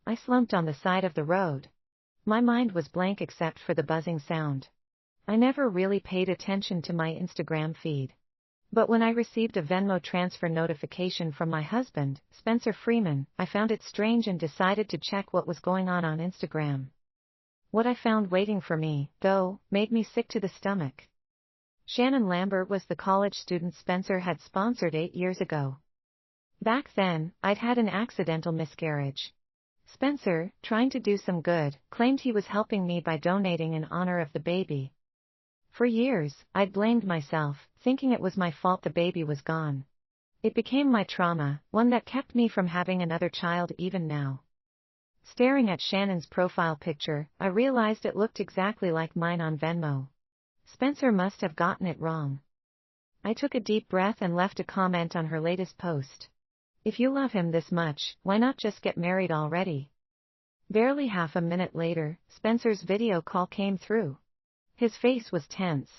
I slumped on the side of the road. My mind was blank except for the buzzing sound. I never really paid attention to my Instagram feed. But when I received a Venmo transfer notification from my husband, Spencer Freeman, I found it strange and decided to check what was going on Instagram. What I found waiting for me, though, made me sick to the stomach. Shannon Lambert was the college student Spencer had sponsored 8 years ago. Back then, I'd had an accidental miscarriage. Spencer, trying to do some good, claimed he was helping me by donating in honor of the baby. For years, I'd blamed myself, thinking it was my fault the baby was gone. It became my trauma, one that kept me from having another child even now. Staring at Shannon's profile picture, I realized it looked exactly like mine on Venmo. Spencer must have gotten it wrong. I took a deep breath and left a comment on her latest post. If you love him this much, why not just get married already? Barely half a minute later, Spencer's video call came through. His face was tense.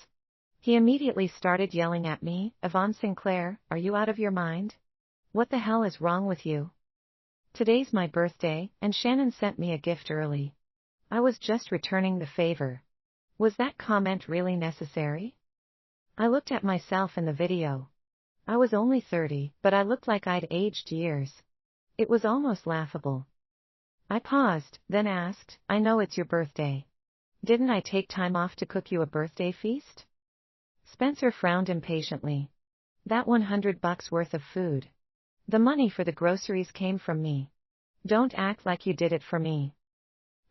He immediately started yelling at me, "Yvonne Sinclair, are you out of your mind? What the hell is wrong with you? Today's my birthday, and Shannon sent me a gift early. I was just returning the favor. Was that comment really necessary?" I looked at myself in the video. I was only 30, but I looked like I'd aged years. It was almost laughable. I paused, then asked, "I know it's your birthday. Didn't I take time off to cook you a birthday feast?" Spencer frowned impatiently. "That $100 worth of food. The money for the groceries came from me. Don't act like you did it for me."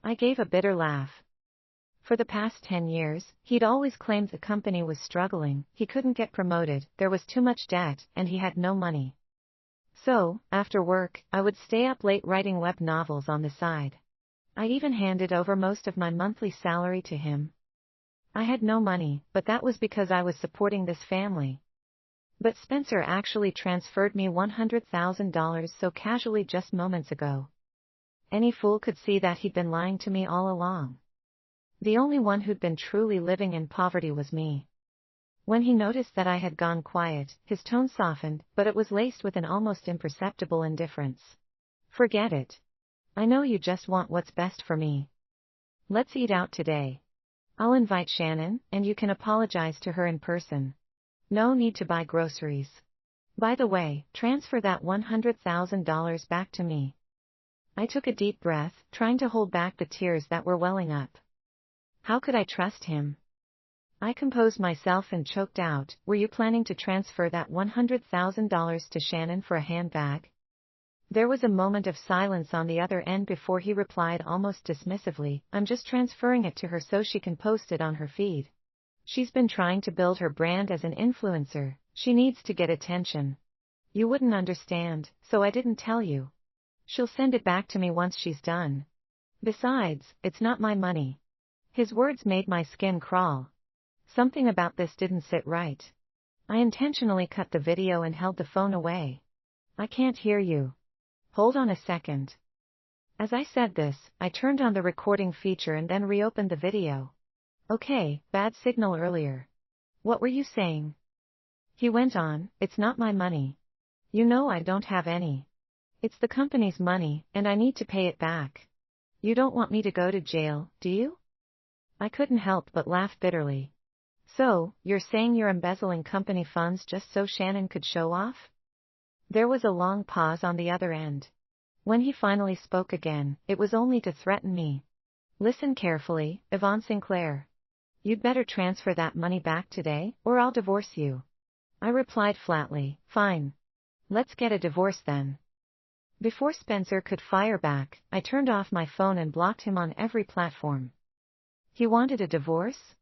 I gave a bitter laugh. For the past 10 years, he'd always claimed the company was struggling, he couldn't get promoted, there was too much debt, and he had no money. So, after work, I would stay up late writing web novels on the side. I even handed over most of my monthly salary to him. I had no money, but that was because I was supporting this family. But Spencer actually transferred me $100,000 so casually just moments ago. Any fool could see that he'd been lying to me all along. The only one who'd been truly living in poverty was me. When he noticed that I had gone quiet, his tone softened, but it was laced with an almost imperceptible indifference. "Forget it. I know you just want what's best for me. Let's eat out today. I'll invite Shannon, and you can apologize to her in person. No need to buy groceries. By the way, transfer that $100,000 back to me." I took a deep breath, trying to hold back the tears that were welling up. How could I trust him? I composed myself and choked out, "Were you planning to transfer that $100,000 to Shannon for a handbag?" There was a moment of silence on the other end before he replied almost dismissively, "I'm just transferring it to her so she can post it on her feed. She's been trying to build her brand as an influencer. She needs to get attention. You wouldn't understand, so I didn't tell you. She'll send it back to me once she's done. Besides, it's not my money." His words made my skin crawl. Something about this didn't sit right. I intentionally cut the video and held the phone away. "I can't hear you. Hold on a second." As I said this, I turned on the recording feature and then reopened the video. "Okay, bad signal earlier. What were you saying?" He went on, "It's not my money. You know I don't have any. It's the company's money, and I need to pay it back. You don't want me to go to jail, do you?" I couldn't help but laugh bitterly. "So, you're saying you're embezzling company funds just so Shannon could show off?" There was a long pause on the other end. When he finally spoke again, it was only to threaten me. "Listen carefully, Yvonne Sinclair. You'd better transfer that money back today, or I'll divorce you." I replied flatly, "Fine. Let's get a divorce then." Before Spencer could fire back, I turned off my phone and blocked him on every platform. He wanted a divorce?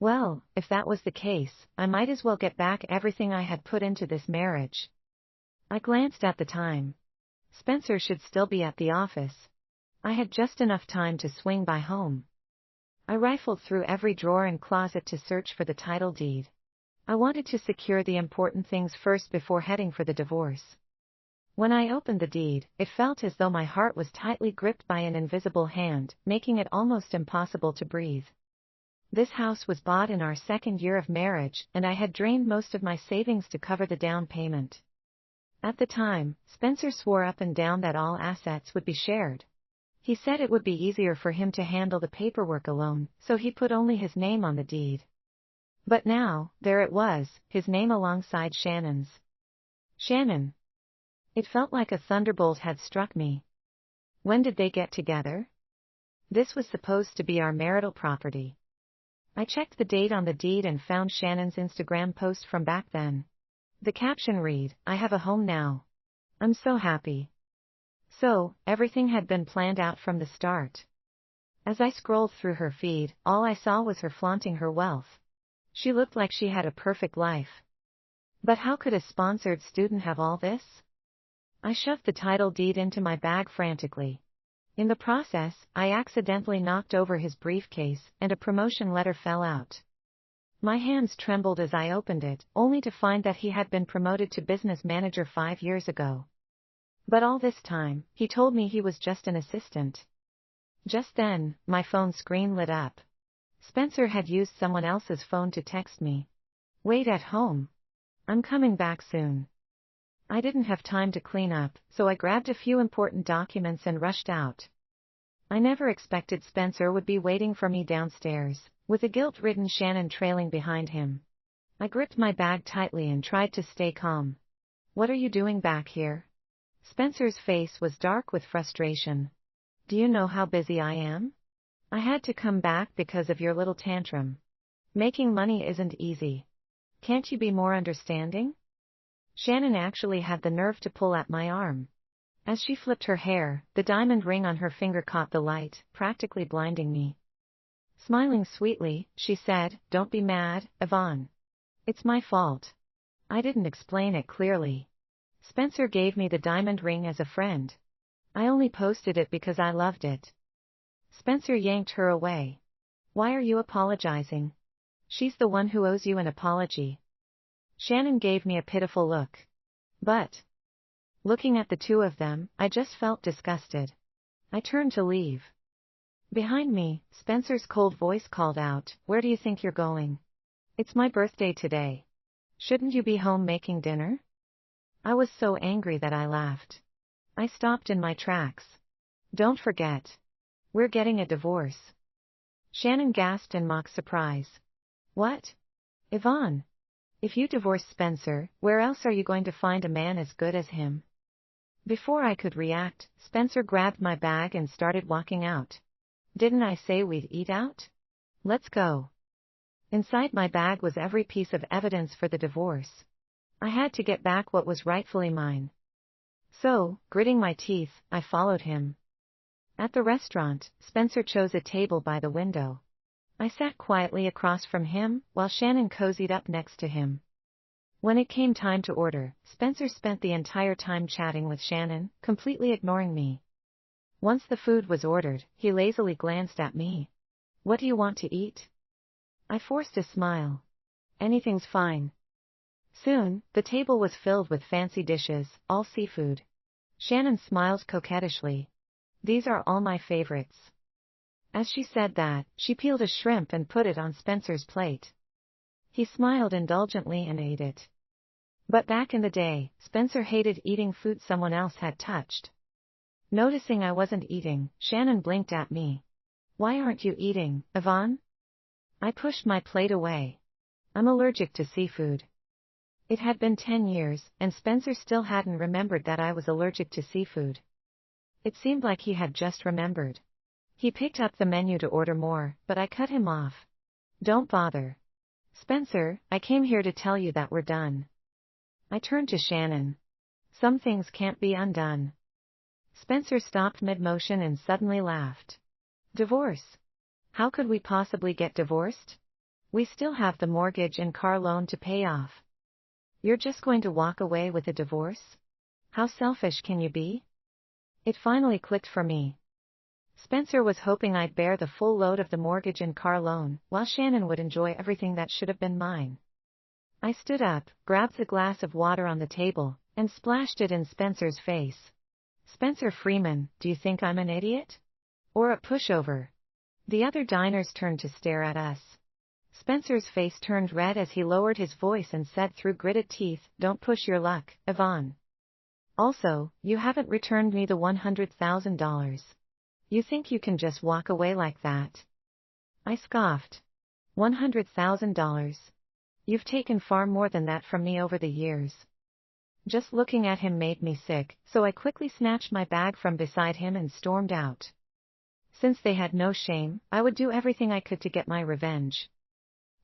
Well, if that was the case, I might as well get back everything I had put into this marriage. I glanced at the time. Spencer should still be at the office. I had just enough time to swing by home. I rifled through every drawer and closet to search for the title deed. I wanted to secure the important things first before heading for the divorce. When I opened the deed, it felt as though my heart was tightly gripped by an invisible hand, making it almost impossible to breathe. This house was bought in our second year of marriage, and I had drained most of my savings to cover the down payment. At the time, Spencer swore up and down that all assets would be shared. He said it would be easier for him to handle the paperwork alone, so he put only his name on the deed. But now, there it was, his name alongside Shannon's. Shannon. It felt like a thunderbolt had struck me. When did they get together? This was supposed to be our marital property. I checked the date on the deed and found Shannon's Instagram post from back then. The caption read, "I have a home now. I'm so happy." So, everything had been planned out from the start. As I scrolled through her feed, all I saw was her flaunting her wealth. She looked like she had a perfect life. But how could a sponsored student have all this? I shoved the title deed into my bag frantically. In the process, I accidentally knocked over his briefcase, and a promotion letter fell out. My hands trembled as I opened it, only to find that he had been promoted to business manager 5 years ago. But all this time, he told me he was just an assistant. Just then, my phone screen lit up. Spencer had used someone else's phone to text me. "Wait at home. I'm coming back soon." I didn't have time to clean up, so I grabbed a few important documents and rushed out. I never expected Spencer would be waiting for me downstairs, with a guilt-ridden Shannon trailing behind him. I gripped my bag tightly and tried to stay calm. "What are you doing back here?" Spencer's face was dark with frustration. "Do you know how busy I am? I had to come back because of your little tantrum. Making money isn't easy. Can't you be more understanding?" Shannon actually had the nerve to pull at my arm. As she flipped her hair, the diamond ring on her finger caught the light, practically blinding me. Smiling sweetly, she said, "Don't be mad, Yvonne. It's my fault. I didn't explain it clearly. Spencer gave me the diamond ring as a friend. I only posted it because I loved it." Spencer yanked her away. "Why are you apologizing? She's the one who owes you an apology." Shannon gave me a pitiful look. But, looking at the two of them, I just felt disgusted. I turned to leave. Behind me, Spencer's cold voice called out, "Where do you think you're going? It's my birthday today. Shouldn't you be home making dinner?" I was so angry that I laughed. I stopped in my tracks. "Don't forget. We're getting a divorce." Shannon gasped in mock surprise. "What? Yvonne? If you divorce Spencer, where else are you going to find a man as good as him?" Before I could react, Spencer grabbed my bag and started walking out. "Didn't I say we'd eat out? Let's go." Inside my bag was every piece of evidence for the divorce. I had to get back what was rightfully mine. So, gritting my teeth, I followed him. At the restaurant, Spencer chose a table by the window. I sat quietly across from him, while Shannon cozied up next to him. When it came time to order, Spencer spent the entire time chatting with Shannon, completely ignoring me. Once the food was ordered, he lazily glanced at me. "What do you want to eat?" I forced a smile. "Anything's fine." Soon, the table was filled with fancy dishes, all seafood. Shannon smiled coquettishly. "These are all my favorites." As she said that, she peeled a shrimp and put it on Spencer's plate. He smiled indulgently and ate it. But back in the day, Spencer hated eating food someone else had touched. Noticing I wasn't eating, Shannon blinked at me. "Why aren't you eating, Yvonne?" I pushed my plate away. "I'm allergic to seafood." It had been 10 years, and Spencer still hadn't remembered that I was allergic to seafood. It seemed like he had just remembered. He picked up the menu to order more, but I cut him off. "Don't bother. Spencer, I came here to tell you that we're done." I turned to Shannon. "Some things can't be undone." Spencer stopped mid-motion and suddenly laughed. "Divorce? How could we possibly get divorced? We still have the mortgage and car loan to pay off. You're just going to walk away with a divorce? How selfish can you be?" It finally clicked for me. Spencer was hoping I'd bear the full load of the mortgage and car loan, while Shannon would enjoy everything that should have been mine. I stood up, grabbed the glass of water on the table, and splashed it in Spencer's face. "Spencer Freeman, do you think I'm an idiot? Or a pushover?" The other diners turned to stare at us. Spencer's face turned red as he lowered his voice and said through gritted teeth, "Don't push your luck, Yvonne. Also, you haven't returned me the $100,000. You think you can just walk away like that? I scoffed. $100,000. You've taken far more than that from me over the years. Just looking at him made me sick, so I quickly snatched my bag from beside him and stormed out. Since they had no shame, I would do everything I could to get my revenge.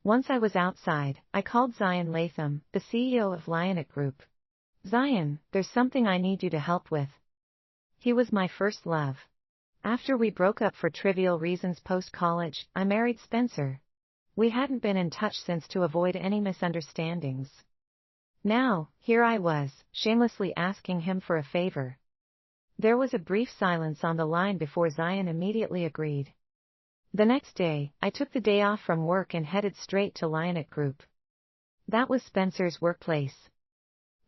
Once I was outside, I called Shannon Lambert, the CEO of Lionett Group. Zion, there's something I need you to help with. He was my first love. After we broke up for trivial reasons post-college, I married Spencer. We hadn't been in touch since to avoid any misunderstandings. Now, here I was, shamelessly asking him for a favor. There was a brief silence on the line before Zion immediately agreed. The next day, I took the day off from work and headed straight to Lionett Group. That was Spencer's workplace.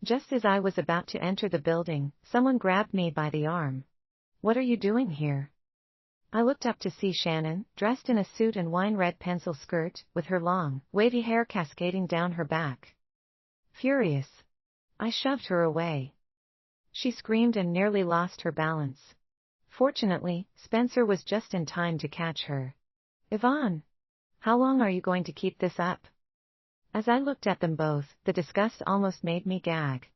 Just as I was about to enter the building, someone grabbed me by the arm. What are you doing here? I looked up to see Shannon, dressed in a suit and wine-red pencil skirt, with her long, wavy hair cascading down her back. Furious, I shoved her away. She screamed and nearly lost her balance. Fortunately, Spencer was just in time to catch her. Yvonne, how long are you going to keep this up? As I looked at them both, the disgust almost made me gag.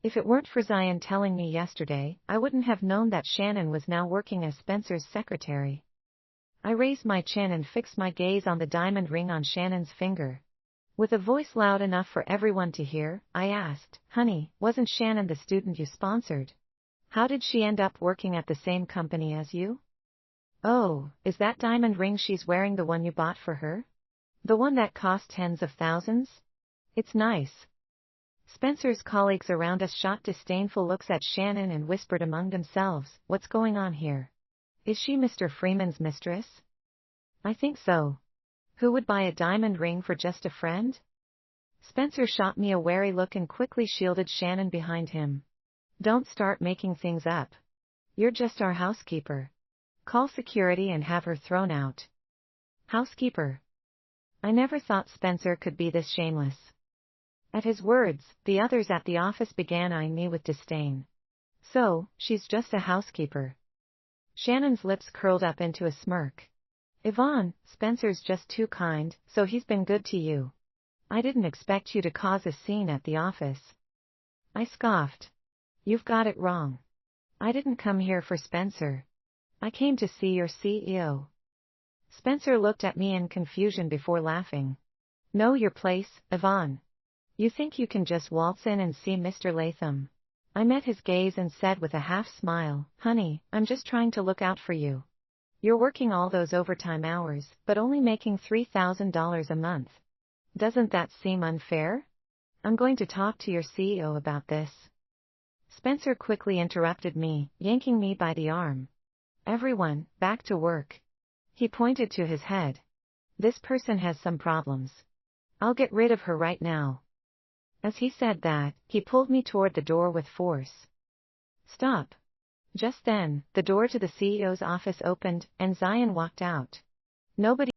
If it weren't for Zion telling me yesterday, I wouldn't have known that Shannon was now working as Spencer's secretary. I raised my chin and fixed my gaze on the diamond ring on Shannon's finger. With a voice loud enough for everyone to hear, I asked, Honey, wasn't Shannon the student you sponsored? How did she end up working at the same company as you? Oh, is that diamond ring she's wearing the one you bought for her? The one that cost tens of thousands? It's nice. Spencer's colleagues around us shot disdainful looks at Shannon and whispered among themselves, What's going on here? Is she Mr. Freeman's mistress? I think so. Who would buy a diamond ring for just a friend? Spencer shot me a wary look and quickly shielded Shannon behind him. Don't start making things up. You're just our housekeeper. Call security and have her thrown out. Housekeeper. I never thought Spencer could be this shameless. At his words, the others at the office began eyeing me with disdain. So, she's just a housekeeper. Shannon's lips curled up into a smirk. Yvonne, Spencer's just too kind, so he's been good to you. I didn't expect you to cause a scene at the office. I scoffed. You've got it wrong. I didn't come here for Spencer. I came to see your CEO. Spencer looked at me in confusion before laughing. Know your place, Yvonne. You think you can just waltz in and see Mr. Latham? I met his gaze and said with a half-smile, Honey, I'm just trying to look out for you. You're working all those overtime hours, but only making $3,000 a month. Doesn't that seem unfair? I'm going to talk to your CEO about this. Spencer quickly interrupted me, yanking me by the arm. Everyone, back to work. He pointed to his head. This person has some problems. I'll get rid of her right now. As he said that, he pulled me toward the door with force. Stop. Just then, the door to the CEO's office opened, and Zion walked out. Nobody